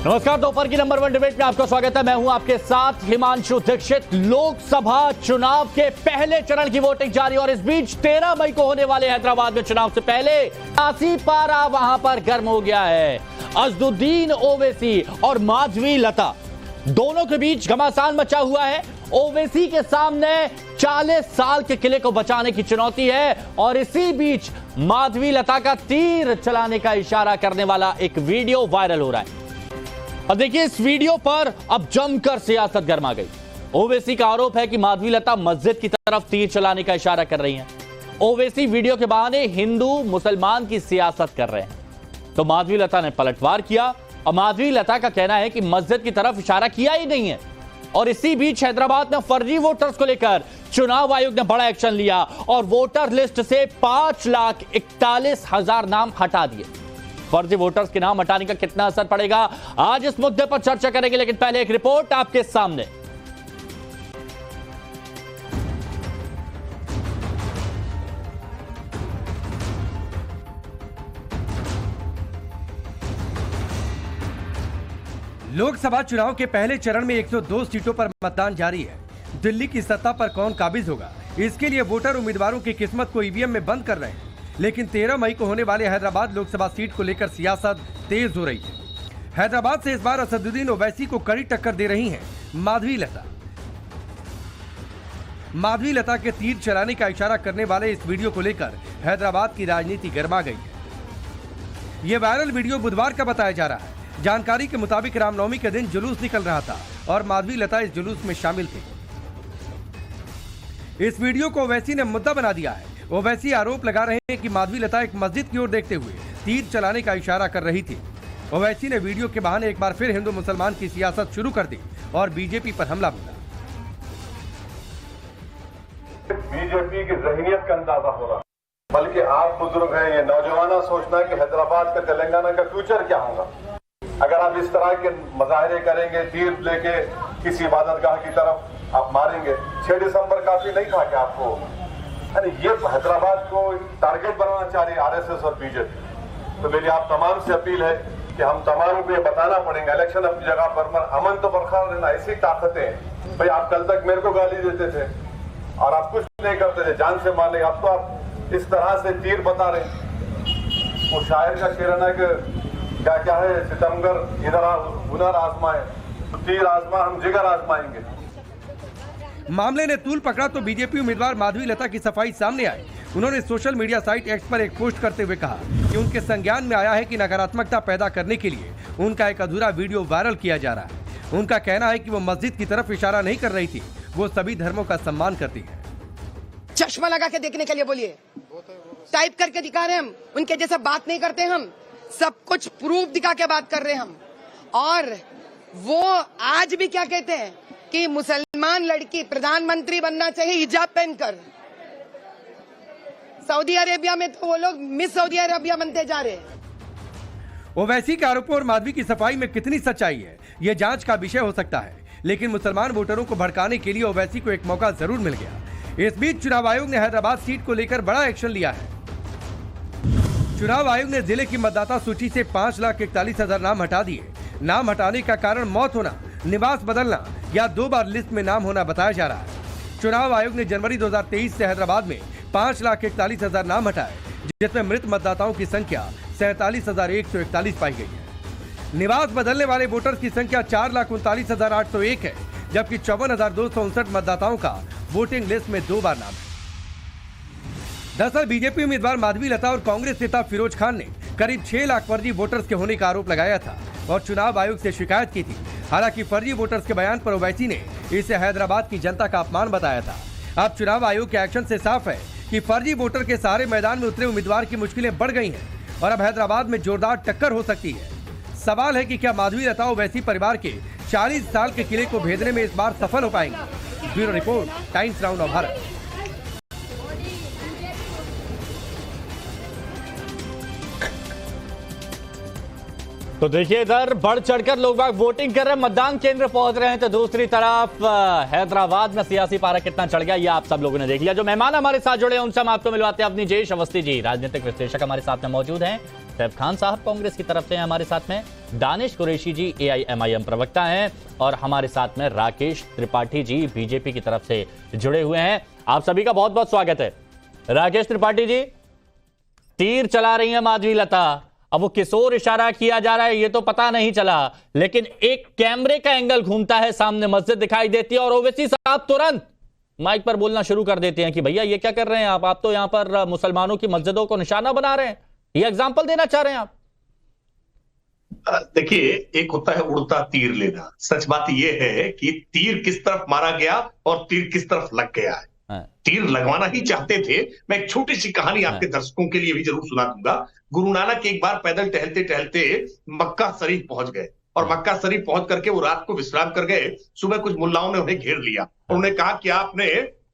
नमस्कार, दोपहर की नंबर 1 डिबेट में आपका स्वागत है। मैं हूं आपके साथ हिमांशु दीक्षित। लोकसभा चुनाव के पहले चरण की वोटिंग जारी और इस बीच 13 मई को होने वाले हैदराबाद में चुनाव से पहले सियासी पारा वहां पर गर्म हो गया है। अजदुद्दीन ओवैसी और माधवी लता दोनों के बीच घमासान मचा हुआ है। ओवैसी के सामने 40 साल के किले को बचाने की चुनौती है और इसी बीच माधवी लता का तीर चलाने का इशारा करने वाला एक वीडियो वायरल हो रहा है। अब देखिए, इस वीडियो पर अब जमकर सियासत गर्मा गई। ओवैसी का आरोप है कि माधवी लता मस्जिद की तरफ तीर चलाने का इशारा कर रही हैं। ओवैसी वीडियो के बहाने हिंदू मुसलमान की सियासत कर रहे हैं, तो माधवी लता ने पलटवार किया और माधवी लता का कहना है कि मस्जिद की तरफ इशारा किया ही नहीं है। और इसी बीच हैदराबाद में फर्जी वोटर्स को लेकर चुनाव आयोग ने बड़ा एक्शन लिया और वोटर लिस्ट से 5,41,000 नाम हटा दिए। फर्जी वोटर्स के नाम हटाने का कितना असर पड़ेगा, आज इस मुद्दे पर चर्चा करेंगे, लेकिन पहले एक रिपोर्ट आपके सामने। लोकसभा चुनाव के पहले चरण में 102 सीटों पर मतदान जारी है। दिल्ली की सत्ता पर कौन काबिज होगा, इसके लिए वोटर उम्मीदवारों की किस्मत को ईवीएम में बंद कर रहे हैं। लेकिन 13 मई को होने वाले हैदराबाद लोकसभा सीट को लेकर सियासत तेज हो रही है। हैदराबाद से इस बार असदुद्दीन ओवैसी को कड़ी टक्कर दे रही हैं माधवी लता। माधवी लता के तीर चलाने का इशारा करने वाले इस वीडियो को लेकर हैदराबाद की राजनीति गर्मा गई है। ये वायरल वीडियो बुधवार का बताया जा रहा है। जानकारी के मुताबिक रामनवमी के दिन जुलूस निकल रहा था और माधवी लता इस जुलूस में शामिल थे। इस वीडियो को ओवैसी ने मुद्दा बना दिया है। ओवैसी आरोप लगा रहे हैं कि माधवी लता एक मस्जिद की ओर देखते हुए तीर चलाने का इशारा कर रही थी। ओवैसी ने वीडियो के बहाने एक बार फिर हिंदू मुसलमान की सियासत शुरू कर दी और बीजेपी पर हमला बोला। बीजेपी की ज़हनियत का अंदाजा हो रहा है, बल्कि आप बुजुर्ग हैं, ये नौजवाना सोचना है कि हैदराबाद का तेलंगाना का फ्यूचर क्या होगा। अगर आप इस तरह के मुजाहरे करेंगे, तीर लेके किसी इबादतगाह की तरफ आप मारेंगे, 6 दिसंबर काफी नहीं था कि आपको, ये हैदराबाद को टारगेट बनाना चाह रही है आरएसएस और बीजेपी। तो मेरी आप तमाम से अपील है कि हम तमाम को ये बताना पड़ेगा, इलेक्शन अपनी जगह पर, अमन तो बरकरार रहना, ऐसी ताकतें हैं। भाई आप कल तक मेरे को गाली देते थे और आप कुछ नहीं करते थे, जान से मारने, अब तो आप इस तरह से तीर बता रहे। वो शायर का शेर है कि क्या है, सितमगर इधर हुनर आजमाए, तीर आजमा हम जिगर आजमाएंगे। मामले ने तूल पकड़ा तो बीजेपी उम्मीदवार माधवी लता की सफाई सामने आई। उन्होंने सोशल मीडिया साइट एक्स पर एक पोस्ट करते हुए कहा कि उनके संज्ञान में आया है कि नकारात्मकता पैदा करने के लिए उनका एक अधूरा वीडियो वायरल किया जा रहा है। उनका कहना है कि वो मस्जिद की तरफ इशारा नहीं कर रही थी, वो सभी धर्मों का सम्मान करती है। चश्मा लगा के देखने के लिए बोलिए, टाइप करके दिखा रहे हम, उनके जैसा बात नहीं करते हम, सब कुछ प्रूफ दिखा के बात कर रहे हम। और वो आज भी क्या कहते हैं कि मुसलमान लड़की प्रधानमंत्री बनना चाहिए हिजाब पहनकर। सऊदी अरेबिया में तो वो लोग मिस सऊदी अरेबिया बनते जा रहे हैं। ओवैसी के आरोपों और माधवी की सफाई में कितनी सच्चाई है, ये जांच का विषय हो सकता है। लेकिन मुसलमान वोटरों को भड़काने के लिए ओवैसी को एक मौका जरूर मिल गया। इस बीच चुनाव आयोग ने हैदराबाद सीट को लेकर बड़ा एक्शन लिया है। चुनाव आयोग ने जिले की मतदाता सूची से 5,41,000 नाम हटा दिए। नाम हटाने का कारण मौत होना, निवास बदलना या 2 बार लिस्ट में नाम होना बताया जा रहा है। चुनाव आयोग ने जनवरी 2023 से हैदराबाद में 5,41,000 नाम हटाए, जिसमें मृत मतदाताओं की संख्या 47,141 पाई गई है। निवास बदलने वाले वोटर्स की संख्या 4,39,801 है, जबकि 54,259 मतदाताओं का वोटिंग लिस्ट में 2 बार नाम है। दरअसल बीजेपी उम्मीदवार माधवी लता और कांग्रेस नेता फिरोज खान ने करीब 6 लाख फर्जी वोटर्स के होने का आरोप लगाया था और चुनाव आयोग से शिकायत की थी। हालांकि फर्जी वोटर्स के बयान पर ओवैसी ने इसे हैदराबाद की जनता का अपमान बताया था। अब चुनाव आयोग के एक्शन से साफ है कि फर्जी वोटर के सहारे मैदान में उतरे उम्मीदवार की मुश्किलें बढ़ गई हैं और अब हैदराबाद में जोरदार टक्कर हो सकती है। सवाल है कि क्या माधवी लता ओवैसी परिवार के 40 साल के किले को भेदने में इस बार सफल हो पाएंगे। Bureau report, times now Bharat. तो देखिए इधर बढ़ चढ़कर लोग बाग वोटिंग कर रहे हैं, मतदान केंद्र पहुंच रहे हैं, तो दूसरी तरफ हैदराबाद में सियासी पारा कितना चढ़ गया ये आप सब लोगों ने देख लिया। जो मेहमान हमारे साथ जुड़े हैं उनसे हम आपको मिलवाते हैं अपनी जयेश अवस्थी जी, राजनीतिक विश्लेषक हमारे साथ में मौजूद हैं। सैफ खान साहब कांग्रेस की तरफ से हमारे साथ में, दानिश कुरैशी जी AIMIM प्रवक्ता हैं, और हमारे साथ में राकेश त्रिपाठी जी बीजेपी की तरफ से जुड़े हुए हैं। आप सभी का बहुत बहुत स्वागत है। राकेश त्रिपाठी जी, तीर चला रही है माधवी लता, अब वो किस ओर इशारा किया जा रहा है ये तो पता नहीं चला, लेकिन एक कैमरे का एंगल घूमता है, सामने मस्जिद दिखाई देती है और ओवैसी साहब तुरंत माइक पर बोलना शुरू कर देते हैं कि भैया ये क्या कर रहे हैं आप तो यहां पर मुसलमानों की मस्जिदों को निशाना बना रहे हैं, ये एग्जाम्पल देना चाह रहे हैं आप? देखिए, एक होता है उड़ता तीर लेना। सच बात यह है कि तीर किस तरफ मारा गया और तीर किस तरफ लग गया है। तीर लगवाना ही चाहते थे। मैं एक छोटी सी कहानी आपके दर्शकों के लिए भी जरूर सुना दूंगा। गुरु नानक एक बार पैदल टहलते टहलते मक्का शरीफ पहुंच गए और मक्का शरीफ पहुंच करके वो रात को विश्राम कर गए। सुबह कुछ मुल्लाओं ने उन्हें घेर लिया और उन्हें कहा कि आपने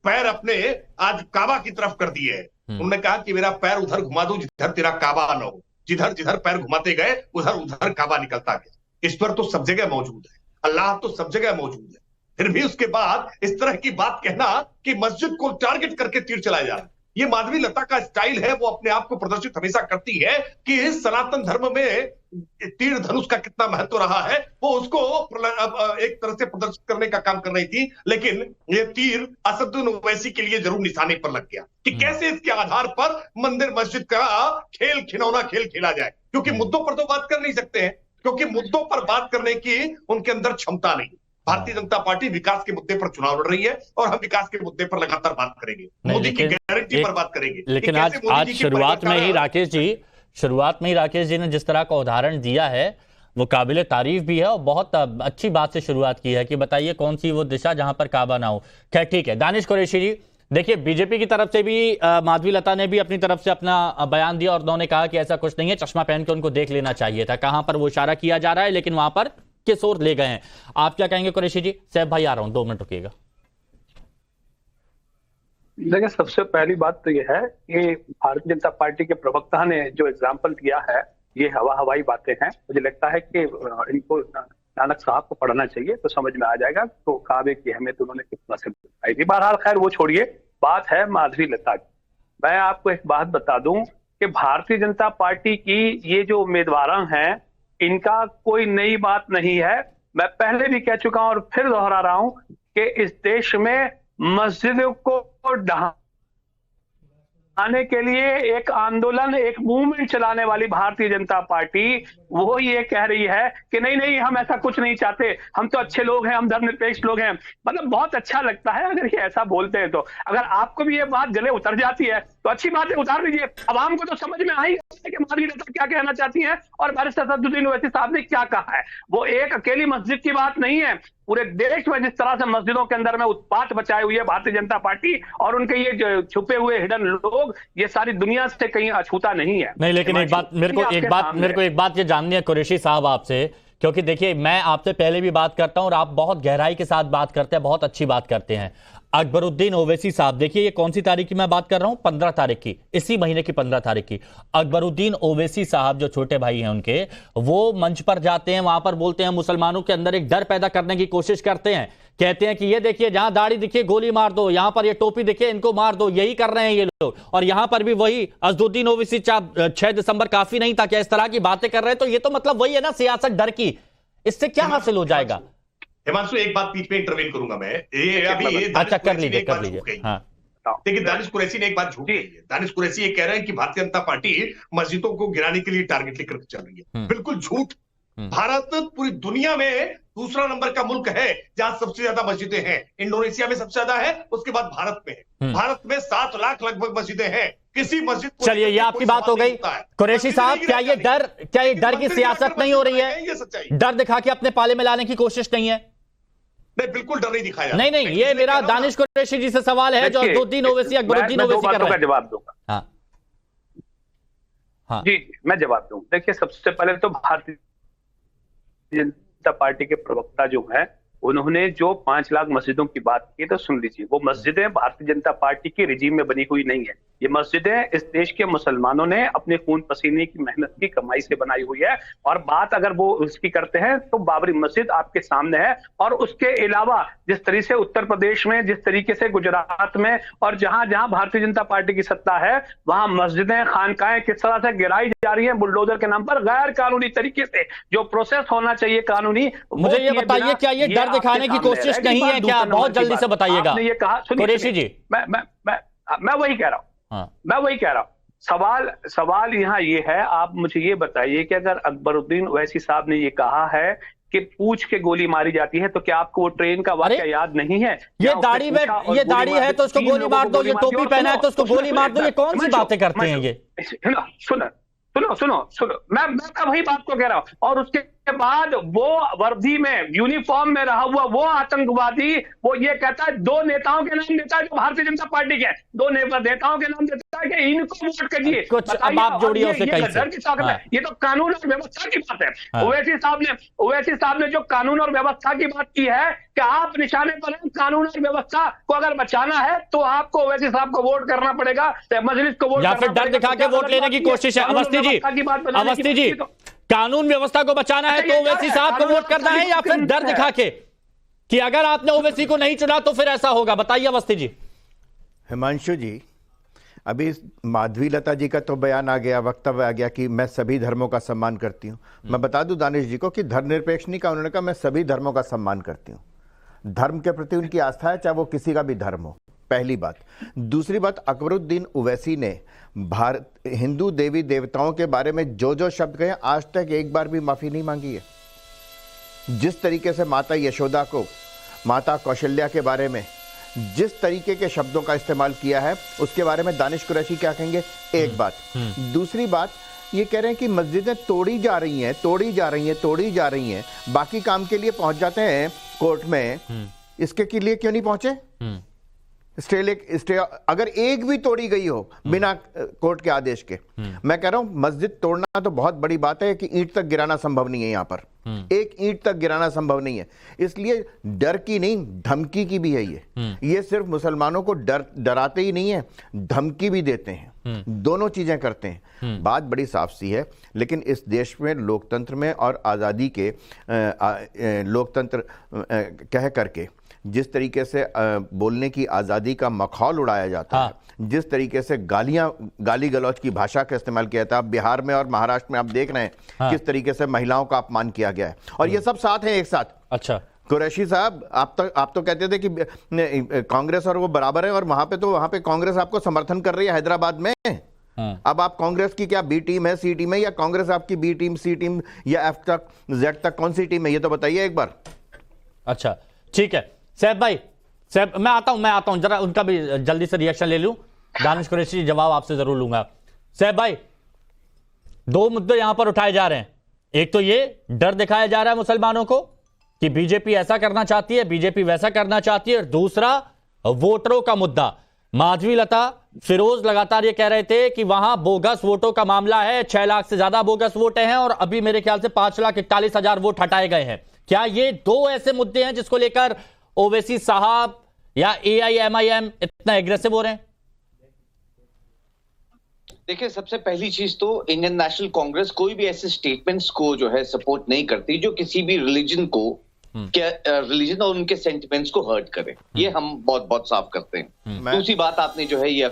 पैर अपने आज काबा की तरफ कर दिए है। उन्होंने कहा कि मेरा पैर उधर घुमा दो जिधर तेरा काबा न हो। जिधर जिधर पैर घुमाते गए उधर उधर काबा निकलता गया। ईश्वर तो सब जगह मौजूद है, अल्लाह तो सब जगह मौजूद है, फिर भी उसके बाद इस तरह की बात कहना कि मस्जिद को टारगेट करके तीर चलाया जा रहा है, ये माधवी लता का स्टाइल है। वो अपने आप को प्रदर्शित हमेशा करती है कि इस सनातन धर्म में तीर धनुष का कितना महत्व रहा है। वो उसको एक तरह से प्रदर्शित करने का काम कर रही थी, लेकिन ये तीर असदुद्दीन ओवैसी के लिए जरूर निशाने पर लग गया कि कैसे इसके आधार पर मंदिर मस्जिद का खेल खिलौना खेल खेला जाए। क्योंकि मुद्दों पर तो बात कर नहीं सकते हैं, क्योंकि मुद्दों पर बात करने की उनके अंदर क्षमता नहीं। भारतीय जनता पार्टी विकास के मुद्दे पर चुनाव लड़ रही है और हम विकास के मुद्दे पर लगातार बात करेंगे, मोदी की गारंटी पर बात करेंगे। लेकिन आज शुरुआत में ही राकेश जी ने जिस तरह का उदाहरण दिया है वो काबिले तारीफ भी है और बहुत अच्छी बात से शुरुआत की है कि बताइए कौन सी वो दिशा जहां पर काबा ना हो। खैर ठीक है, दानिश कुरैशी जी, देखिए बीजेपी की तरफ से भी माधवी लता ने भी अपनी तरफ से अपना बयान दिया और उन्होंने कहा कि ऐसा कुछ नहीं है, चश्मा पहन के उनको देख लेना चाहिए था, कहां पर वो इशारा किया जा रहा है, लेकिन वहां पर किस ओर ले गए हैं। आप क्या कहेंगे कुरैशी जी? सैफ भाई आ रहा हूं, 2 मिनट रुकिएगा। देखिए, सबसे पहली बात तो यह है कि भारतीय जनता पार्टी के प्रवक्ता ने जो एग्जाम्पल दिया है ये हवाई बातें हैं। मुझे लगता है कि इनको नानक साहब को पढ़ना चाहिए तो समझ में आ जाएगा तो काबे की अहमियत उन्होंने कितना से बताई थी। बहरहाल खैर वो छोड़िए, बात है माधवी लता की। मैं आपको एक बात बता दूं कि भारतीय जनता पार्टी की ये जो उम्मीदवार हैं इनका कोई नई बात नहीं है। मैं पहले भी कह चुका हूं और फिर दोहरा रहा हूं कि इस देश में मस्जिदों को ढहाने के लिए एक आंदोलन, एक मूवमेंट चलाने वाली भारतीय जनता पार्टी वो ये कह रही है कि नहीं नहीं हम ऐसा कुछ नहीं चाहते, हम तो अच्छे लोग हैं, हम धर्मनिरपेक्ष लोग हैं। मतलब बहुत अच्छा लगता है अगर ये ऐसा बोलते हैं। तो अगर आपको भी ये बात गले उतर जाती है तो अच्छी बात है, उतार लीजिए। आवाम को तो समझ में आ ही कि माधवी लता क्या कहना चाहती हैं और बैरिस्टर असदुद्दीन ओवैसी साहब ने क्या कहा है। वो एक अकेली मस्जिद की बात नहीं है, पूरे देश में जिस तरह से मस्जिदों के अंदर में उत्पात मचाई हुई है भारतीय जनता पार्टी और उनके ये छुपे हुए हिडन लोग, ये सारी दुनिया से कहीं अछूता नहीं है। नहीं, लेकिन मेरे को एक बात ये जाननी है कुरैशी साहब आपसे, क्योंकि देखिए मैं आपसे पहले भी बात करता हूं और आप बहुत गहराई के साथ बात करते हैं, बहुत अच्छी बात करते हैं। अकबरुद्दीन ओवैसी साहब, देखिए ये कौन सी तारीख की मैं बात कर रहा हूं? 15 तारीख की, इसी महीने की 15 तारीख की। अकबरुद्दीन ओवैसी साहब जो छोटे भाई हैं उनके, वो मंच पर जाते हैं, वहां पर बोलते हैं, मुसलमानों के अंदर एक डर पैदा करने की कोशिश करते हैं, कहते हैं कि ये देखिए जहां दाढ़ी दिखे गोली मार दो, यहां पर ये टोपी दिखे इनको मार दो, यही कर रहे हैं ये लोग। और यहां पर भी वही असदुद्दीन ओवैसी 6 दिसंबर काफी नहीं था क्या, इस तरह की बातें कर रहे हैं। तो ये तो मतलब वही है ना सियासत डर की, इससे क्या हासिल हो जाएगा? हिमांशु, एक बात बीच में इंटरवीन करूंगा मैं। ये अभी अच्छा कर लीजिए। हाँ, देखिए दानिश कुरैशी ने एक बात झूठ कही है। दानिश कुरैशी ये कह रहे हैं कि भारतीय जनता पार्टी मस्जिदों को गिराने के लिए टारगेट लेकर चल रही है। बिल्कुल झूठ। भारत पूरी दुनिया में दूसरा नंबर का मुल्क है जहां सबसे ज्यादा मस्जिदें हैं। इंडोनेशिया में सबसे ज्यादा है, उसके बाद भारत में है। भारत में 7 लाख लगभग मस्जिदें हैं। किसी मस्जिद को, चलिए ये आपकी बात हो गई कुरैशी साहब। क्या ये डर की सियासत नहीं हो रही है? ये सच्चाई, डर दिखा के अपने पाले में लाने की कोशिश नहीं है? नहीं, बिल्कुल डर नहीं दिखाया। नहीं, ये मेरा दानिश कुरैशी जी से सवाल है जो असदुद्दीन ओवैसी अकबरुद्दीन ओवैसी कर रहे हैं। जवाब दूंगा। हाँ जी, मैं जवाब दूंगा। देखिए, सबसे पहले तो भारतीय जनता पार्टी के प्रवक्ता जो हैं उन्होंने जो 5 लाख मस्जिदों की बात की, तो सुन लीजिए, वो मस्जिदें भारतीय जनता पार्टी के रिजीम में बनी हुई नहीं है। ये मस्जिदें इस देश के मुसलमानों ने अपने खून पसीने की मेहनत की कमाई से बनाई हुई है। और बात अगर वो उसकी करते हैं तो बाबरी मस्जिद आपके सामने है। और उसके अलावा जिस तरीके से उत्तर प्रदेश में, जिस तरीके से गुजरात में और जहां जहां भारतीय जनता पार्टी की सत्ता है, वहां मस्जिदें, खानकाहें किस तरह से गिराई जा रही हैं बुलडोजर के नाम पर, गैर कानूनी तरीके से। जो प्रोसेस होना चाहिए कानूनी, मुझे ये बताइए, क्या ये डर दिखाने की कोशिश नहीं है क्या? बहुत जल्दी से बताइएगा। आपने ये कहा, कुरैशी जी, मैं वही कह रहा हूं। हाँ। मैं वही कह रहा हूं। सवाल यहाँ ये है, आप मुझे ये बताइए कि अगर अकबरुद्दीन ओवैसी साहब ने ये कहा है कि पूछ के गोली मारी जाती है, तो क्या आपको वो ट्रेन का वाकया याद नहीं है? ये दाढ़ी में, ये दाढ़ी है तो उसको गोली मार दो, ये टोपी पहना है तो उसको गोली मार दो, ये कौन सी बातें करते हैं ये? सुनो, मैं वही बात को कह रहा हूं। और उसके बाद वो वर्दी में, यूनिफॉर्म में रहा हुआ वो आतंकवादी, वो ये कहता है, 2 नेताओं के नाम देता है जो भारतीय जनता पार्टी के, 2 नेताओं के नाम देता है कि इनको वोट करिए। कुछ अब आप जोड़िए उसे कहीं से। ये तो कानून और व्यवस्था की बात है। ओवैसी साहब ने जो कानून और व्यवस्था की बात की है कि आप निशाने पर हैं, कानून और व्यवस्था को अगर बचाना है तो आपको ओवैसी साहब को वोट करना पड़ेगा, मजलिस को वोट, या फिर डर दिखा के वोट लेने की कोशिश है। अवस्थी जी, कानून व्यवस्था को बचाना है तो ओवैसी साहब को वोट करना है, या फिर डर दिखा के कि अगर आपने ओवैसी को नहीं चुना तो फिर ऐसा होगा? बताइए अवस्थी जी। हिमांशु जी, अभी माधवी लता जी का तो बयान आ गया, वक्तव्य आ गया कि मैं सभी धर्मों का सम्मान करती हूं। मैं बता दूं दानिश जी को कि धर्मनिरपेक्ष नहीं कहा, उन्होंने कहा मैं सभी धर्मों का सम्मान करती हूं। धर्म के प्रति उनकी आस्था है, चाहे वो किसी का भी धर्म हो, पहली बात। दूसरी बात, अकबरुद्दीन ओवैसी ने हिंदू देवी देवताओं के बारे में जो जो शब्द कहे, आज तक एक बार भी माफी नहीं मांगी है। जिस तरीके से माता यशोदा को, माता कौशल्या के बारे में जिस तरीके के शब्दों का इस्तेमाल किया है, उसके बारे में दानिश कुरैशी क्या कहेंगे? एक बात। दूसरी बात, ये कह रहे हैं कि मस्जिदें तोड़ी जा रही हैं, बाकी काम के लिए पहुंच जाते हैं कोर्ट में, इसके लिए क्यों नहीं पहुंचे? स्टे अगर एक भी तोड़ी गई हो बिना कोर्ट के आदेश के, मैं कह रहा हूं मस्जिद तोड़ना तो बहुत बड़ी बात है कि ईंट तक गिराना संभव नहीं है। यहां पर एक ईंट तक गिराना संभव नहीं है। इसलिए डर की नहीं, धमकी की भी है ये सिर्फ मुसलमानों को डराते ही नहीं है, धमकी भी देते हैं। दोनों चीजें करते हैं। बात बड़ी साफ सी है, लेकिन इस देश में लोकतंत्र में और आजादी के लोकतंत्र कह करके जिस तरीके से बोलने की आज़ादी का मखौल उड़ाया जाता है, जिस तरीके से गाली गलौज की भाषा का इस्तेमाल किया जाता है, अब बिहार में और महाराष्ट्र में आप देख रहे हैं किस तरीके से महिलाओं का अपमान किया गया है, और ये सब साथ हैं, एक साथ। अच्छा कुरैशी साहब, आप तो कहते थे कि कांग्रेस और वो बराबर है, और वहां पे कांग्रेस आपको समर्थन कर रही है हैदराबाद में। अब आप कांग्रेस की क्या बी टीम है, सी टीम है, या कांग्रेस आपकी बी टीम, सी टीम, या एफ तक, जेड तक, कौन सी टीम है, ये तो बताइए एक बार। अच्छा ठीक है सैफ भाई, मैं आता हूं जरा उनका भी जल्दी से रिएक्शन ले लूं। दानिश कुरैशी जवाब आपसे जरूर लूंगा। सैफ भाई, 2 मुद्दे यहां पर उठाए जा रहे हैं। एक तो ये डर दिखाया जा रहा है मुसलमानों को कि बीजेपी ऐसा करना चाहती है, बीजेपी वैसा करना चाहती है, और दूसरा वोटरों का मुद्दा। माधवी लता, फिरोज लगातार ये कह रहे थे कि वहां बोगस वोटों का मामला है, 6 लाख से ज्यादा बोगस वोट हैं, और अभी मेरे ख्याल से 5,41,000 वोट हटाए गए हैं। क्या ये 2 ऐसे मुद्दे हैं जिसको लेकर ओवैसी साहब या AIMIM इतना एग्रेसिव हो रहे हैं? देखिए, सबसे पहली चीज तो इंडियन नेशनल कांग्रेस कोई भी ऐसे स्टेटमेंट्स को जो है सपोर्ट नहीं करती जो किसी भी रिलीजन को रिलीजन और उनके सेंटिमेंट्स को हर्ट करे। ये हम बहुत साफ करते हैं। दूसरी बात, आपने जो है ये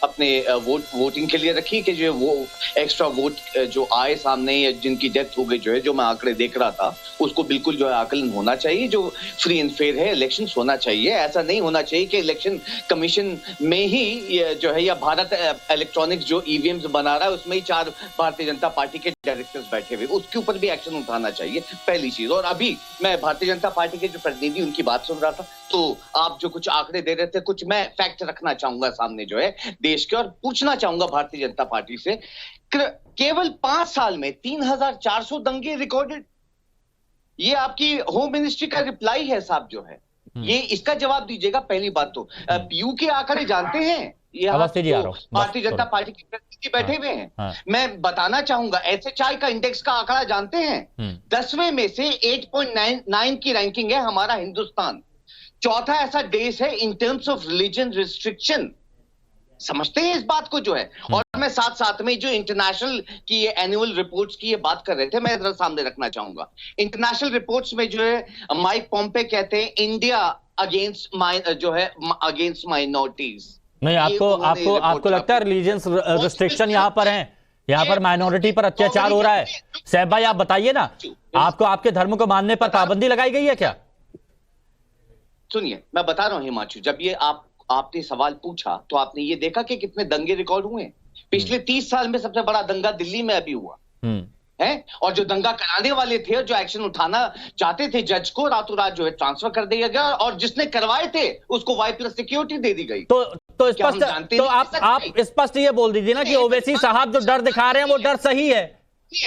अपने वोटिंग के लिए रखी कि जो वो एक्स्ट्रा वोट जो आए सामने या जिनकी डेथ हो गई, जो है जो मैं आंकड़े देख रहा था, उसको बिल्कुल जो है आकलन होना चाहिए, जो फ्री एंड फेयर है, इलेक्शन होना चाहिए। ऐसा नहीं होना चाहिए कि इलेक्शन कमीशन में ही जो है, या भारत इलेक्ट्रॉनिक्स जो EVMs बना रहा है उसमें ही 4 भारतीय जनता पार्टी के डायरेक्टर्स बैठे हुए, उसके ऊपर भी एक्शन उठाना चाहिए, पहली चीज। और अभी मैं भारतीय जनता पार्टी के जो प्रतिनिधि उनकी बात सुन रहा था, तो आप जो कुछ आंकड़े दे रहे थे, कुछ मैं फैक्ट रखना चाहूंगा सामने जो है देश के, और पूछना चाहूंगा भारतीय जनता पार्टी से, केवल 5 साल में 3,400 दंगे रिकॉर्डेड। ये आपकी होम मिनिस्ट्री का रिप्लाई है साहब, जो है ये इसका जवाब दीजिएगा। पहली बात तो पीयू के आंकड़े जानते हैं, अवस्थी जी आ रहा हूं, भारतीय जनता पार्टी के प्रतिनिधि बैठे हुए हैं। मैं बताना चाहूंगा SHI का इंडेक्स का आंकड़ा जानते हैं? 10वें में से 8.9 की रैंकिंग है हमारा हिंदुस्तान। चौथा ऐसा देश है in terms of religion restriction. समझते हैं इस बात को जो है। और मैं साथ साथ में जो इंटरनेशनल की ये एनुअल रिपोर्ट्स की ये बात कर रहे थे, मैं इधर सामने रखना चाहूंगा। इंटरनेशनल रिपोर्ट्स में जो है माइक पॉम्पे कहते हैं इंडिया अगेंस्ट माइनॉरिटीज। नहीं, आपको लगता है रिलीजियस रिस्ट्रिक्शन यहाँ पर है? यहाँ पर माइनॉरिटी पर अत्याचार हो रहा है? सैफ भाई आप बताइए ना, आपको आपके धर्म को मानने पर पाबंदी लगाई गई है क्या? सुनिए, मैं बता रहा हूं हिमांशु, जब ये आपने सवाल पूछा तो आपने ये देखा कि कितने दंगे रिकॉर्ड हुए। पिछले 30 साल में सबसे बड़ा दंगा दिल्ली में अभी हुआ है। और जो दंगा कराने वाले थे, जो एक्शन उठाना चाहते थे, जज को रातों रात जो है ट्रांसफर कर दिया गया, और जिसने करवाए थे उसको Y+ सिक्योरिटी दे दी गई। तो आप स्पष्ट ये बोल दीजिए ना कि ओवैसी साहब जो डर दिखा रहे हैं वो डर सही है,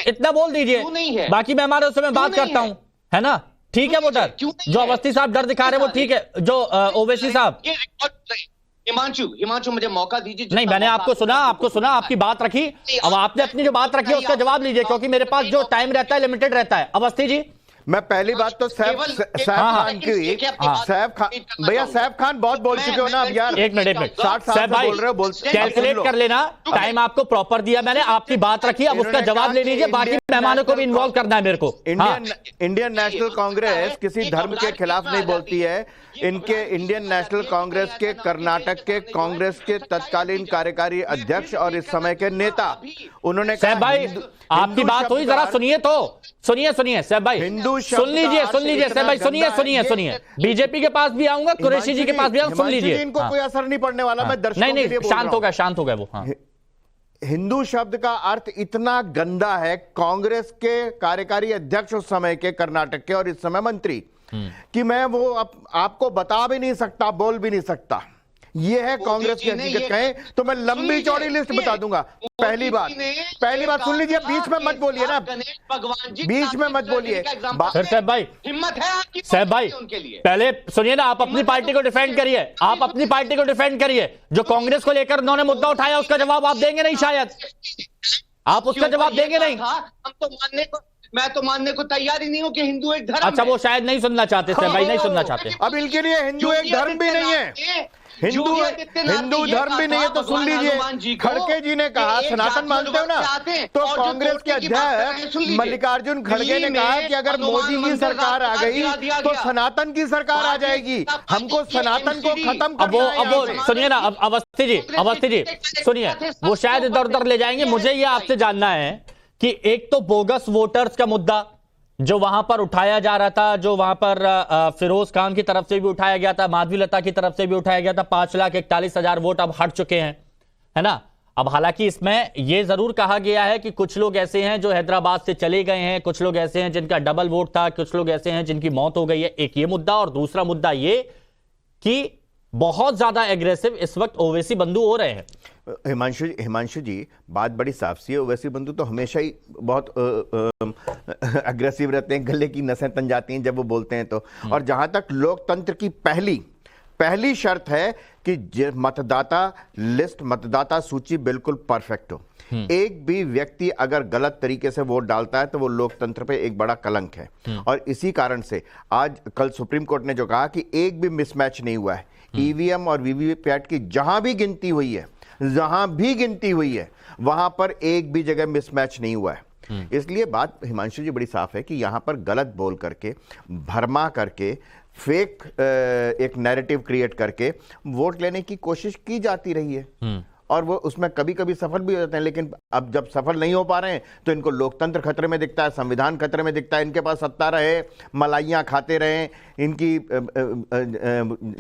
इतना बोल दीजिए। नहीं है, बाकी मेहमानों से मैं बात करता हूं, है ना? ठीक है, वो डर जो अवस्थी साहब डर दिखा रहे हैं वो ठीक है, जो ओवैसी साहब। हिमांशु मुझे मौका दीजिए। नहीं, मैंने आपको सुना, आपकी बात रखी। अब आपने अपनी जो बात रखी है उसका जवाब लीजिए, क्योंकि मेरे पास जो टाइम रहता है लिमिटेड रहता है। अवस्थी जी, मैं पहली बात तो सैफ खान की, सैफ खान भैया, सैफ खान बहुत बोल चुके हो ना अब यार। एक मिनट 60 साल से बोल रहे हो, कैलकुलेट कर लेना। टाइम आपको प्रॉपर दिया मैंने, आपकी बात रखी, अब उसका जवाब ले लीजिए। बाकी मेहमानों को भी इन्वॉल्व करना है मेरे को। इंडियन नेशनल कांग्रेस किसी धर्म के खिलाफ नहीं बोलती है। इनके इंडियन नेशनल कांग्रेस के कर्नाटक के कांग्रेस के तत्कालीन कार्यकारी अध्यक्ष और इस समय के नेता, उन्होंने कहा, भाई आपकी बात हुई, जरा सुनिए तो, सुनिए सैफ भाई, हिंदू सुन लीजिए सैफ भाई, सुनिए। बीजेपी के पास भी आऊंगा, कुरैशी जी के पास भी आऊंगा, सुन लीजिए। इनको कोई असर नहीं पड़ने वाला, मैं दर्शकों के लिए बोल रहा हूं। शांत हो गए वो। हिंदू शब्द का अर्थ इतना गंदा है, कांग्रेस के कार्यकारी अध्यक्ष उस समय के कर्नाटक के और इस समय मंत्री, कि मैं वो आपको बता भी नहीं सकता, बोल भी नहीं सकता। ये है कांग्रेस की हकीकत। कहें तो मैं लंबी चौड़ी लिस्ट बता दूंगा। पहली बात सुन लीजिए, बीच में मत बोलिए ना, बीच में मत बोलिए। सैफ भाई, हिम्मत है आपकी? सैफ भाई पहले सुनिए ना, आप अपनी पार्टी को डिफेंड करिए। जो कांग्रेस को लेकर उन्होंने मुद्दा उठाया उसका जवाब आप देंगे नहीं, शायद आप उसका जवाब देंगे नहीं। मैं तो मानने को तैयार ही नहीं हूं कि हिंदू एक धर्म। अच्छा, वो शायद नहीं सुनना चाहते सैफ भाई, नहीं सुनना चाहते। अब इनके लिए हिंदू एक धर्म भी नहीं है, हिंदू धर्म भी नहीं है। तो सुन लीजिए, खड़गे जी ने कहा, सनातन मानते हो ना, तो कांग्रेस के अध्यक्ष मल्लिकार्जुन खड़गे ने कहा कि अगर मोदी की सरकार आ गई तो सनातन की सरकार आ जाएगी, हमको सनातन को खत्म करना है। अब वो सुनिए ना, अब अवस्थी जी सुनिए, वो शायद इधर उधर ले जाएंगे। मुझे ये आपसे जानना है कि एक तो बोगस वोटर्स का मुद्दा जो वहां पर उठाया जा रहा था, जो वहां पर फिरोज खान की तरफ से भी उठाया गया था, माधवी लता की तरफ से भी उठाया गया था, 5,41,000 वोट अब हट चुके हैं, है ना? अब हालांकि इसमें यह जरूर कहा गया है कि कुछ लोग ऐसे हैं जो हैदराबाद से चले गए हैं, कुछ लोग ऐसे हैं जिनका डबल वोट था, कुछ लोग ऐसे हैं जिनकी मौत हो गई है। एक ये मुद्दा, और दूसरा मुद्दा ये कि बहुत ज्यादा एग्रेसिव इस वक्त ओवैसी बंधु हो रहे हैं। हिमांशु जी, बात बड़ी साफ सी है। ओवैसी बंधु तो हमेशा ही बहुत अग्रेसिव रहते हैं, गले की नसें तन जाती हैं जब वो बोलते हैं तो। और जहां तक लोकतंत्र की पहली शर्त है कि मतदाता लिस्ट, मतदाता सूची बिल्कुल परफेक्ट हो। एक भी व्यक्ति अगर गलत तरीके से वोट डालता है तो वो लोकतंत्र पे एक बड़ा कलंक है। और इसी कारण से कल सुप्रीम कोर्ट ने जो कहा कि एक भी मिसमैच नहीं हुआ है, ईवीएम और वीवीपैट की जहां भी गिनती हुई है वहां पर एक भी जगह मिसमैच नहीं हुआ है। इसलिए बात हिमांशु जी बड़ी साफ है कि यहां पर गलत बोल करके, भरमा करके, फेक एक नैरेटिव क्रिएट करके वोट लेने की कोशिश की जाती रही है। और वो उसमें कभी कभी सफल भी हो जाते हैं, लेकिन अब जब सफल नहीं हो पा रहे हैं तो इनको लोकतंत्र खतरे में दिखता है, संविधान खतरे में दिखता है। इनके पास सत्ता रहे, मलाइयाँ खाते रहे, इनकी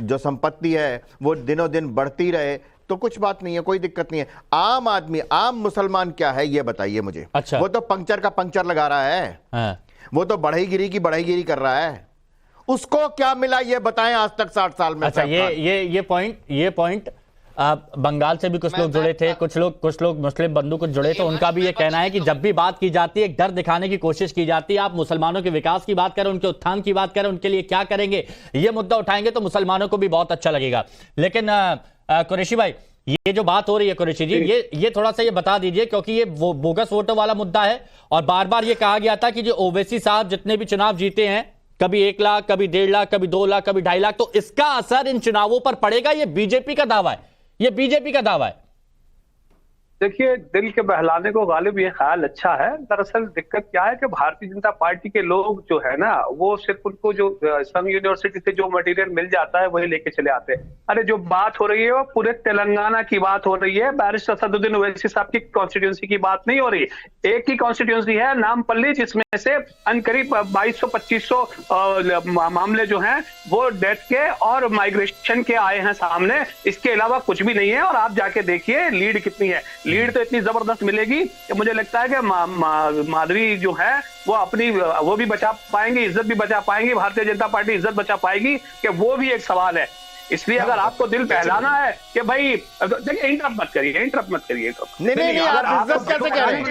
जो संपत्ति है वो दिनों दिन बढ़ती रहे, तो कुछ बात नहीं है, कोई दिक्कत नहीं है। आम आदमी, आम मुसलमान क्या है ये बताइए मुझे। अच्छा। वो तो पंक्चर का पंक्चर लगा रहा है, वो तो बढ़ईगिरी की बढ़ईगिरी कर रहा है, उसको क्या मिला ये बताएं आज तक 60 साल में। अच्छा, ये पॉइंट बंगाल से भी कुछ लोग जुड़े थे, कुछ लोग मुस्लिम बंधु कुछ जुड़े थे, उनका भी ये कहना है कि जब भी बात की जाती है, एक डर दिखाने की कोशिश की जाती है। आप मुसलमानों के विकास की बात करें, उनके उत्थान की बात करें, उनके लिए क्या करेंगे, ये मुद्दा उठाएंगे तो मुसलमानों को भी बहुत अच्छा लगेगा। लेकिन कुरैशी भाई, ये जो बात हो रही है कुरैशी जी, ये थोड़ा सा ये बता दीजिए, क्योंकि ये वो बोगस वोटर वाला मुद्दा है और बार बार ये कहा गया था कि जो ओवैसी साहब जितने भी चुनाव जीते हैं, कभी 1 लाख, कभी 1.5 लाख, कभी 2 लाख, कभी 2.5 लाख, तो इसका असर इन चुनावों पर पड़ेगा। ये बीजेपी का दावा है, ये बीजेपी का दावा है। देखिए, दिल के बहलाने को गालिब ये ख्याल अच्छा है। दरअसल दिक्कत क्या है कि भारतीय जनता पार्टी के लोग जो है ना, वो सिर्फ उनको जो संघ यूनिवर्सिटी से जो मटेरियल मिल जाता है वही लेके चले आते हैं। अरे जो बात हो रही है वो पूरे तेलंगाना की बात हो रही है। बैरिस्टर असदुद्दीन ओवैसी साहब की कॉन्स्टिट्यूंसी की बात नहीं हो रही। एक ही कॉन्स्टिट्यूंसी है नामपल्ली, जिसमें से करीब 2200-2500 मामले जो हैं वो डेथ के और माइग्रेशन के आए हैं सामने। इसके अलावा कुछ भी नहीं है। और आप जाके देखिए लीड कितनी है। लीड तो इतनी जबरदस्त मिलेगी कि मुझे लगता है कि माधवी जो है वो भी बचा पाएंगे, इज्जत भी बचा पाएंगे, भारतीय जनता पार्टी इज्जत बचा पाएगी, कि वो भी एक सवाल है। इसलिए अगर आपको दिल बहलाना है कि भाई, देखिए इंटरप्ट मत करिए। नहीं, आप इज्जत कैसे कह रहे हैं?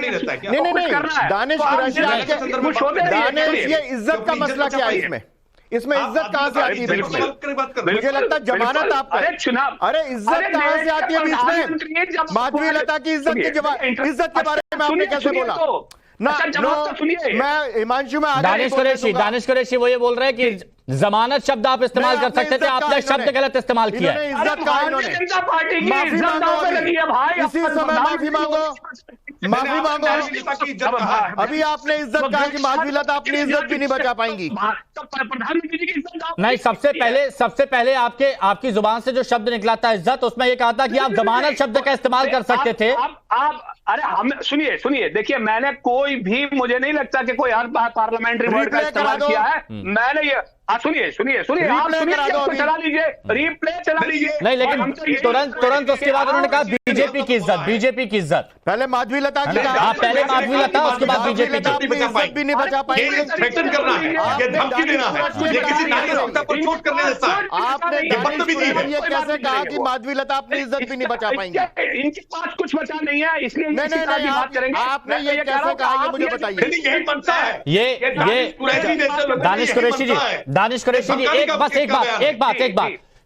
नहीं, दानिश कुरैशी, ये इज्जत का मसला क्या है इसमें? इसमें इज्जत कहां से आती है? मुझे लगता है जमानत आपको, अरे इज्जत कहां से आती है बीच में? माधवी लता की इज्जत के बारे में आपने कैसे बोला? मैं हिमांशु में दानिश कुरैशी वो ये बोल रहे हैं कि जमानत शब्द आप इस्तेमाल कर सकते थे, आपने शब्द गलत इस्तेमाल किया है। इज्जत कहा इन्होंने? माफी मांगो, इसी समय माफी मांगो। अभी आपने इज्जत कहा कि माधवी लता अपनी इज्जत भी नहीं बचा पाएंगी। प्रधानमंत्री जी की इज्जत नहीं, सबसे पहले आपकी जुबान से जो शब्द निकला था इज्जत, उसमें ये कहा था कि आप जमानत शब्द का इस्तेमाल कर सकते थे। अरे हम सुनिए, देखिए, मैंने कोई भी, मुझे नहीं लगता कि कोई हर पार्लियामेंट्री वर्ड का इस्तेमाल किया है। मैंने ये सुनिए, आप चला लीजिए, रिप्ले चला लीजिए। नहीं, लेकिन तुरंत उसके बाद उन्होंने कहा बीजेपी की इज्जत। पहले माधवी लता की, पहले माधवी लता, उसके बाद बीजेपी की इज्जत भी नहीं बचा पाएंगे। थ्रेटन करना है, ये धमकी देना है, ये किसी नारी सत्ता पर चोट करने जैसा है। आपने ये कैसे कहा कि माधवी लता अपनी इज्जत भी नहीं बचा पाएंगे? इनके पास कुछ बचा नहीं है, इसलिए नहीं, आपने ये कैसे कहा, ये मुझे बताइए। यही बनता है ये दानिश कुरैशी जी, एक बात,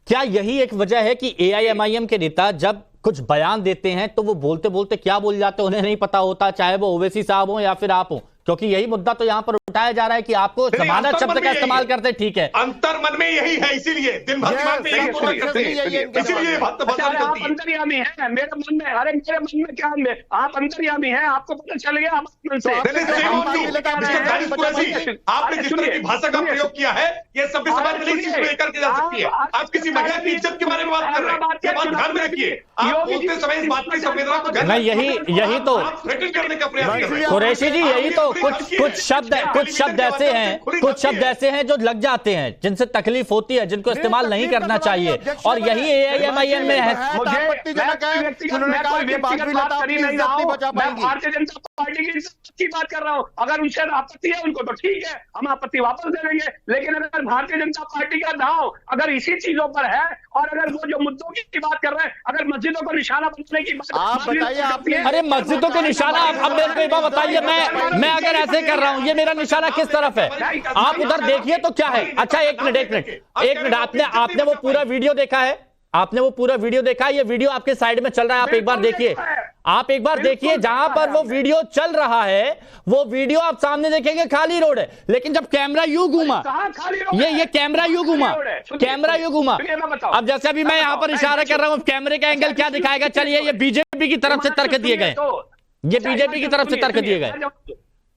क्या यही एक वजह है कि AIMIM के नेता जब कुछ बयान देते हैं तो वो बोलते बोलते क्या बोल जाते हैं उन्हें नहीं पता होता, चाहे वो ओवैसी साहब हो या फिर आप हो? क्योंकि यही मुद्दा तो यहां पर उठाया जा रहा है कि आपको जमानत शब्द का इस्तेमाल करते, ठीक है, अंतर मन में यही है, इसीलिए दिन भर दिमाग में यही बोला करते हैं, इसीलिए आप अंतर्यामी हैं। मेरे मन में क्या, आप अंतर्यामी हैं, आपको पता चल गया मन से। आपने जिस तरह की भाषा का प्रयोग किया है, ये सभ्य समाज में नहीं करके जा सकती है। आप किसी महिला की इज्जत के बारे में बात कर रहे हैं, ये बात ध्यान में रखिए। आप बोलते समय इस बात की संवेदना को नहीं, यही तो थ्रेटन करने का प्रयास कर रहे हैं कुरैशी जी। यही तो कुछ शब्द ऐसे हैं जो लग जाते हैं, जिनसे तकलीफ होती है, जिनको इस्तेमाल नहीं करना चाहिए, और यही AIMIM में है। भारतीय जनता पार्टी की इज्जत की बात कर रहा हूं। अगर उनसे आपत्ति है उनको तो ठीक है, हम आपत्ति वापस दे देंगे। लेकिन अगर भारतीय जनता पार्टी का दांव अगर इसी चीजों पर है, और अगर वो जो मुद्दों की बात कर रहे हैं, अगर मस्जिदों को निशाना बनाने की बात, आप बताइए। अरे मस्जिदों को निशाना, अब मेरे को एक बात बताइए, मैं अगर ऐसे कर रहा हूं, ये मेरा निशाना किस तरफ है? आप उधर देखिए तो क्या है। अच्छा, एक मिनट, आपने वो पूरा वीडियो देखा है? आपने वो पूरा वीडियो देखा है? ये वीडियो आपके साइड में चल रहा है, आप एक बार देखिए। जहां पर वो वीडियो चल रहा है, वो वीडियो आप सामने देखेंगे खाली रोड है, लेकिन जब कैमरा यूं घूमा, ये कैमरा यूं घूमा। अब जैसे अभी मैं यहां पर इशारा कर रहा हूं, कैमरे का एंगल क्या दिखाएगा? चलिए, ये बीजेपी की तरफ से तर्क दिए गए,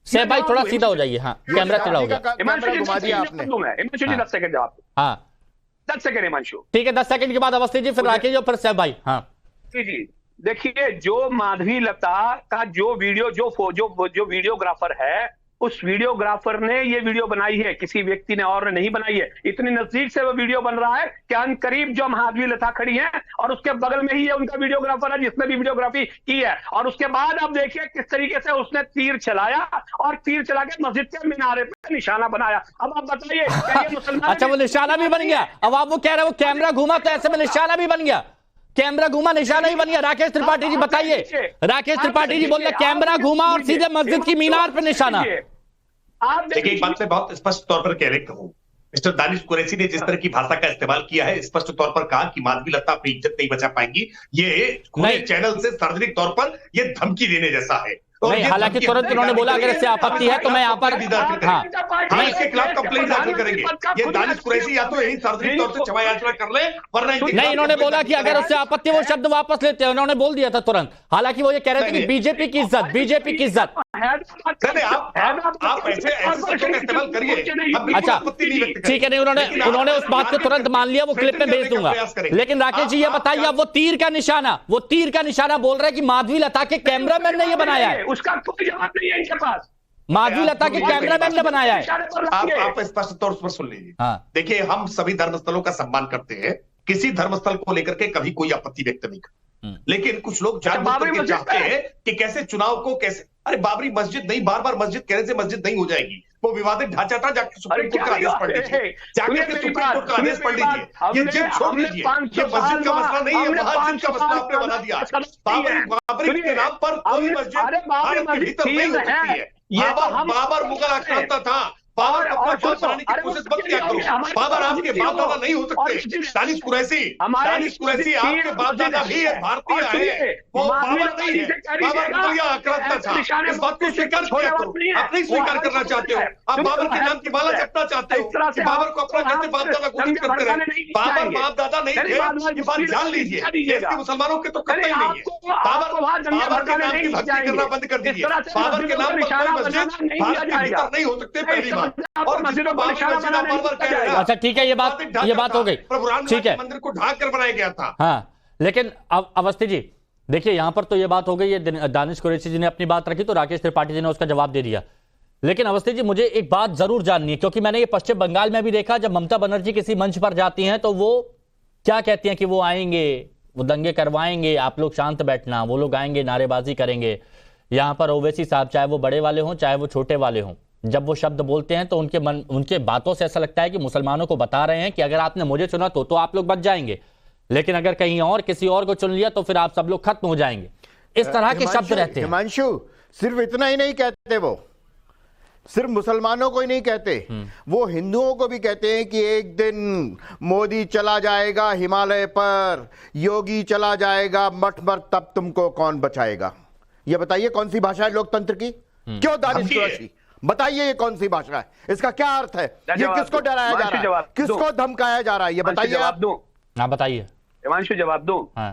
सेब भाई थोड़ा सीधा हो जाइए। हाँ, कैमरा चला हो गया। घुमा दिया आपने। 10 सेकंड जवाब। हाँ, 10 सेकंड हिमांशु। ठीक है, 10 सेकंड के बाद अवस्थी जी, फिर राकेश जी, फिर सेब भाई। हाँ जी, देखिए, जो माधवी लता का जो वीडियोग्राफर है, उस वीडियोग्राफर ने ये वीडियो बनाई है, किसी व्यक्ति ने और नहीं बनाई है। इतनी नजदीक से वो वीडियो बन रहा है कि करीब जो माधवी लता खड़ी है और उसके बगल में ही है उनका वीडियोग्राफर है जिसने भी वीडियोग्राफी की है। और उसके बाद आप देखिए किस तरीके से उसने तीर चलाया और तीर चला के मस्जिद के मीनारे पे निशाना बनाया। अब आप बताइए, क्या ये मुसलमान? अच्छा, वो निशाना भी बन गया। अब आप वो कह रहे हैं वो कैमरा घूमा तो ऐसे में निशाना भी बन गया? कैमरा घूमा, निशाना ही बन गया। राकेश त्रिपाठी जी बताइए। राकेश त्रिपाठी जी बोल रहे कैमरा घूमा और सीधे मस्जिद की मीनार पर निशाना। देखिए, एक बात मैं बहुत स्पष्ट तौर पर कह कहूं, मिस्टर दानिश कुरैशी ने जिस तरह की भाषा का इस्तेमाल किया है, स्पष्ट तौर पर कहा कि माधवी लता अपनी इज्जत नहीं बचा पाएंगी। ये खुले चैनल से सार्वजनिक तौर पर ये धमकी देने जैसा है। नहीं, हालांकि तुरंत उन्होंने बोला अगर इससे आपत्ति है तो मैं यहाँ पर हम इसके खिलाफ कंप्लेंट दाखिल करेंगे। ये दानिश कुरैशी या तो यही सार्वजनिक तौर से क्षमा याचना कर ले, वरना नहीं, इन्होंने बोला कि अगर उससे आपत्ति वो शब्द वापस लेते हैं, उन्होंने बोल दिया था तुरंत। हालांकि वो ये कह रहे थे कि बीजेपी की इज्जत, बीजेपी की इज्जत। आप ऐसे शब्दों का इस्तेमाल करिए। अच्छा ठीक है, नहीं उन्होंने उस बात को तुरंत मान लिया, वो क्लिप में भेज दूंगा। लेकिन राकेश जी ये बताइए, अब वो तीर का निशाना बोल रहे हैं कि माधवी लता के कैमरामैन ने ये बनाया है, उसका कोई जवाब नहीं है इनके पास। माधवी लता के कैमरामैन ने बनाया है। आप स्पष्ट तौर पर सुन लीजिए। देखिए, हम सभी धर्मस्थलों का सम्मान करते हैं, किसी धर्मस्थल को लेकर के कभी कोई आपत्ति व्यक्त नहीं करते, लेकिन कुछ लोग जानबूझ करके चाहते हैं कि कैसे चुनाव को कैसे, अरे बाबरी मस्जिद नहीं, बार बार मस्जिद कहने से मस्जिद नहीं हो जाएगी, वो विवादित ढांचा था। जाके सुप्रीम कोर्ट का आदेश पढ़ लीजिए, जाके सुप्रीम कोर्ट का आदेश पढ़ लीजिए। ये जिद छोड़ दीजिए, ये मस्जिद का मसला नहीं है, मस्जिद का मसला आपने बना दिया। बाबरी के नाम पर कोई मस्जिद भारत के भीतर नहीं हो सकती है। बाबर मुगल आक्रांता था, बाबर अपना बाप बनाने की कोशिश मत किया करो। बाबर आपके बाप दादा नहीं हो सकते। दानिश कुरैशी आपके बाप दादा भी भारतीय है, वो बाबर नहीं है। बाबर मुगलिया आक्रांता था, इस बात को स्वीकार किया करो। आप नहीं स्वीकार करना चाहते हो, आप बाबर के नाम की माला जपना चाहते हो कि बाबर को अपना कैसे बाप दादा घोषित करते रहे। बाबर बाप दादा नहीं थे, ये बात जान लीजिए। देश के मुसलमानों के तो कतई नहीं है। बाबर के नाम की भक्ति करना बंद कर दीजिए। बाबर के नाम पर कोई मस्जिद भारत के भीतर नहीं हो सकते, पहली बात। और अच्छा ठीक है, ये बात हो गई, ठीक है। मंदिर को ढाक कर बनाया गया था। हाँ, लेकिन अब अवस्थी जी देखिए, यहां पर तो ये बात हो गई, ये दानिश कुरैशी जी ने अपनी बात रखी तो राकेश त्रिपाठी जी ने उसका जवाब दे दिया। लेकिन अवस्थी जी मुझे एक बात जरूर जाननी है, क्योंकि मैंने ये पश्चिम बंगाल में भी देखा, जब ममता बनर्जी किसी मंच पर जाती हैं तो वो क्या कहती हैं कि वो आएंगे, वो दंगे करवाएंगे, आप लोग शांत बैठना, वो लोग आएंगे नारेबाजी करेंगे। यहां पर ओवैसी साहब, चाहे वो बड़े वाले हों चाहे वो छोटे वाले हों, जब वो शब्द बोलते हैं तो उनके बातों से ऐसा लगता है कि मुसलमानों को बता रहे हैं कि अगर आपने मुझे चुना तो आप लोग बच जाएंगे, लेकिन अगर कहीं और किसी और को चुन लिया तो फिर आप सब लोग खत्म हो जाएंगे। इस तरह के शब्द रहते हैं। हिमांशु, सिर्फ इतना ही नहीं कहते, वो सिर्फ मुसलमानों को ही नहीं कहते, वो हिंदुओं को भी कहते हैं कि एक दिन मोदी चला जाएगा हिमालय पर, योगी चला जाएगा मठ पर, तब तुमको कौन बचाएगा। ये बताइए कौन सी भाषा है लोकतंत्र की? क्यों दानिश कुरैशी बताइए, ये कौन सी भाषा है? इसका क्या अर्थ है? ये किसको डराया जा रहा है, किसको धमकाया जा रहा है? ये बताइए आप। हाँ बताइए हिमांशु, जवाब दूं। हाँ।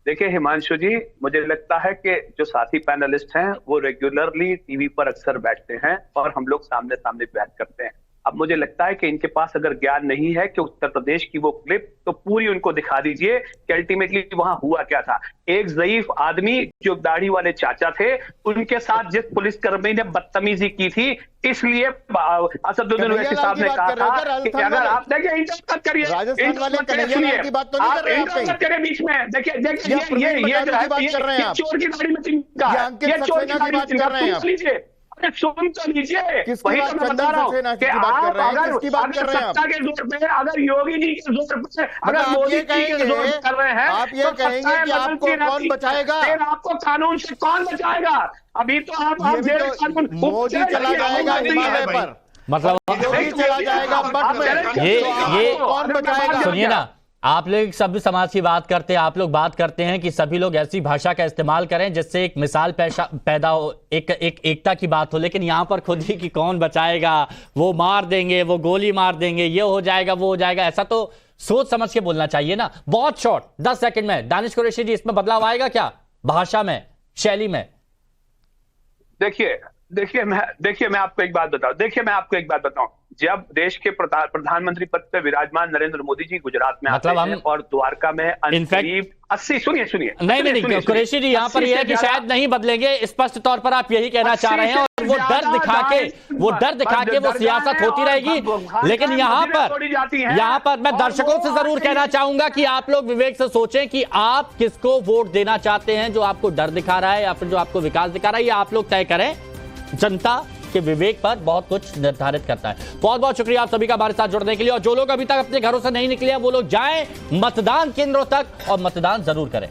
देखिए हिमांशु जी, मुझे लगता है कि जो साथी पैनलिस्ट हैं वो रेगुलरली टीवी पर अक्सर बैठते हैं और हम लोग सामने सामने बात करते हैं। अब मुझे लगता है कि इनके पास अगर ज्ञान नहीं है कि उत्तर प्रदेश की वो क्लिप, तो पूरी उनको दिखा दीजिए कि अल्टीमेटली वहां हुआ क्या था। एक ज़ईफ आदमी जो दाढ़ी वाले चाचा थे, उनके साथ जिस पुलिसकर्मी ने बदतमीजी की थी, इसलिए असदुद्दीन ओवैसी साहब ने कहा था कि अगर आप देखिए इंटरप्ट करिए, बीच में देखिए ये चोर की दाढ़ी में चिंता, ये चोर की दाढ़ी में चिंता, पूछ लीजिए, सुन तो लीजिए। वही तो मैं बता रहा हूँ कि आप अगर सत्ता के जोर पे, अगर योगी जी के जोर पे, अगर मोदी जी के जोर पे कर रहे हैं, आप ये कहेंगे कि आपको कौन बचाएगा? फिर आपको कानून से कौन बचाएगा? अभी तो आप मोदी चला जाएगा हिमालय पर, मतलब मोदी चला जाएगा मठ में, ये कौन बचाएगा? सुनिए ना, आप लोग सभी समाज की बात करते हैं, आप लोग बात करते हैं कि सभी लोग ऐसी भाषा का इस्तेमाल करें जिससे एक मिसाल पैदा हो, एक एकता की बात हो, लेकिन यहां पर खुद ही कि कौन बचाएगा, वो मार देंगे, वो गोली मार देंगे, ये हो जाएगा, वो हो जाएगा, ऐसा तो सोच समझ के बोलना चाहिए ना। बहुत शॉर्ट 10 सेकंड में दानिश कुरैशी जी, इसमें बदलाव आएगा क्या भाषा में, शैली में? देखिए मैं आपको एक बात बताऊं, जब देश के प्रधानमंत्री पद पर विराजमान नरेंद्र मोदी जी गुजरात में आते हैं और द्वारका में करीब 80 सुनिए नहीं कुरैशी जी, यहाँ पर यह है कि शायद नहीं बदलेंगे, स्पष्ट तौर पर आप यही कहना चाह रहे हैं, और वो डर दिखा के वो सियासत होती रहेगी। लेकिन यहाँ पर मैं दर्शकों से जरूर कहना चाहूंगा कि आप लोग विवेक से सोचें कि आप किसको वोट देना चाहते हैं, जो आपको डर दिखा रहा है या फिर जो आपको विकास दिखा रहा है, ये आप लोग तय करें। जनता के विवेक पर बहुत कुछ निर्धारित करता है। बहुत बहुत शुक्रिया आप सभी का हमारे साथ जुड़ने के लिए, और जो लोग अभी तक अपने घरों से नहीं निकले हैं वो लोग जाएं मतदान केंद्रों तक और मतदान जरूर करें।